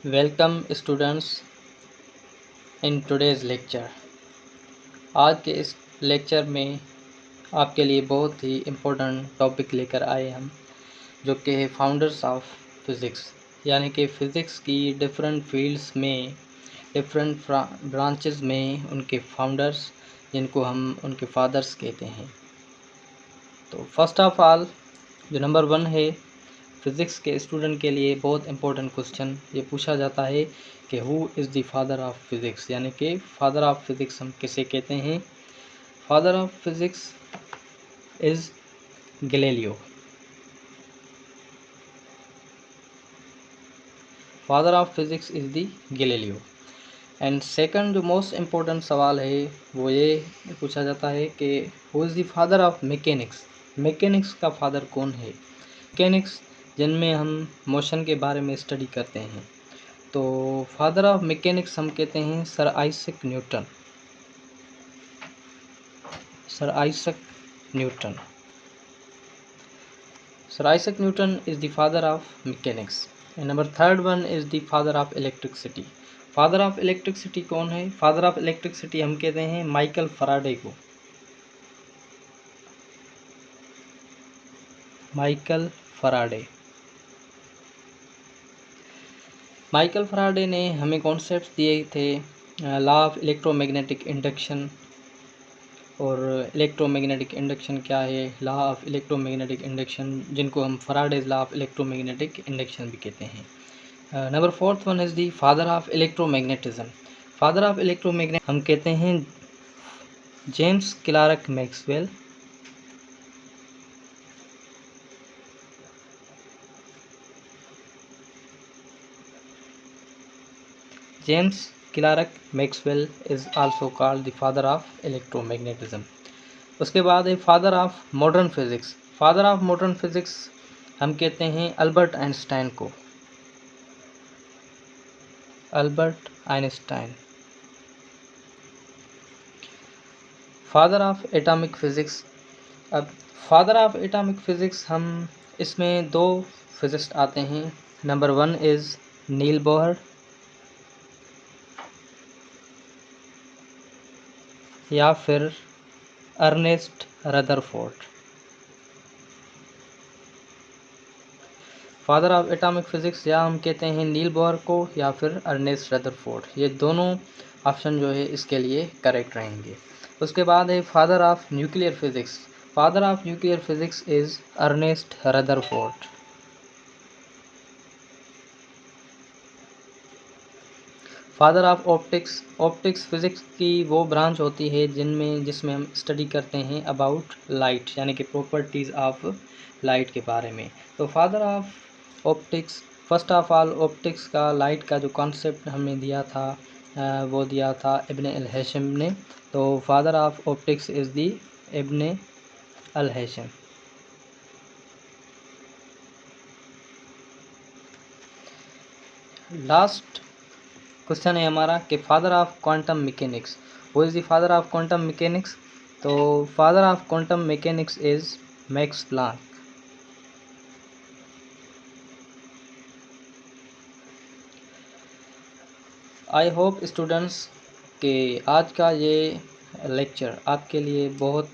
Welcome students in today's lecture. आज के इस लेक्चर में आपके लिए बहुत ही इम्पोर्टेंट टॉपिक लेकर आए हम, जो कि है फाउंडर्स ऑफ फिज़िक्स, यानी कि फ़िज़िक्स की डिफरेंट फील्ड्स में, डिफरेंट ब्रांचेस में उनके फाउंडर्स, जिनको हम उनके फादर्स कहते हैं। तो फर्स्ट ऑफ ऑल जो नंबर 1 है, फ़िज़िक्स के स्टूडेंट के लिए बहुत इंपॉर्टेंट क्वेश्चन ये पूछा जाता है कि who is the father of physics, यानी कि फादर ऑफ फिज़िक्स हम किसे कहते हैं। Father of physics is Galileo. Father of physics is the Galileo. And second जो मोस्ट इम्पोर्टेंट सवाल है वो ये पूछा जाता है कि who is the father of mechanics. Mechanics का फादर कौन है। मैकेनिक्स जिनमें हम मोशन के बारे में स्टडी करते हैं, तो फादर ऑफ मैकेनिक्स हम कहते हैं sir Isaac Newton. Sir Isaac Newton. Sir Isaac Newton is the father of mechanics. And number third one is the father of electricity. Father of electricity कौन है। फादर ऑफ इलेक्ट्रिसिटी हम कहते हैं Michael Faraday को। Michael Faraday. Michael Faraday ने हमें concepts दिए थे लॉ ऑफ इलेक्ट्रोमैग्नेटिक इंडक्शन। और इलेक्ट्रोमैग्नेटिक इंडक्शन क्या है, लॉ ऑफ इलेक्ट्रोमैग्नेटिक इंडक्शन, जिनको हम Faraday's law of electromagnetic induction भी कहते हैं। Number fourth one is the father of electromagnetism. Father of electromagnet हम कहते हैं James Clerk Maxwell. James Clerk Maxwell is also called the father of electromagnetism. उसके बाद है father of modern physics. Father of modern physics हम कहते हैं Albert Einstein को। Albert Einstein. Father of atomic physics. अब फादर ऑफ एटॉमिक फ़िज़िक्स हम इसमें दो फिज़िस्ट आते हैं। नंबर 1 इज़ नील बोहर, या फिर Ernest Rutherford. Father of atomic physics या हम कहते हैं नील बोहर को, या फिर अर्नेस्ट रदरफोर्ड। ये दोनों ऑप्शन जो है इसके लिए करेक्ट रहेंगे। उसके बाद है father of nuclear physics. Father of nuclear physics is Ernest Rutherford. Father of optics. Optics physics की वो ब्रांच होती है जिसमें हम स्टडी करते हैं अबाउट लाइट, यानी कि प्रॉपर्टीज़ ऑफ लाइट के बारे में। तो father of optics, first of all optics का लाइट का जो कॉन्सेप्ट हमें दिया था वो दिया था इब्न अल हैशम ने। तो father of optics is the Ibn Al Haytham. Last question है हमारा कि फादर ऑफ क्वांटम मैकेनिक्स। वो is the father of quantum mechanics. तो father of quantum mechanics is Max Planck. I hope students कि आज का ये लेक्चर आपके लिए बहुत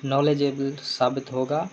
नॉलेजेबल साबित होगा।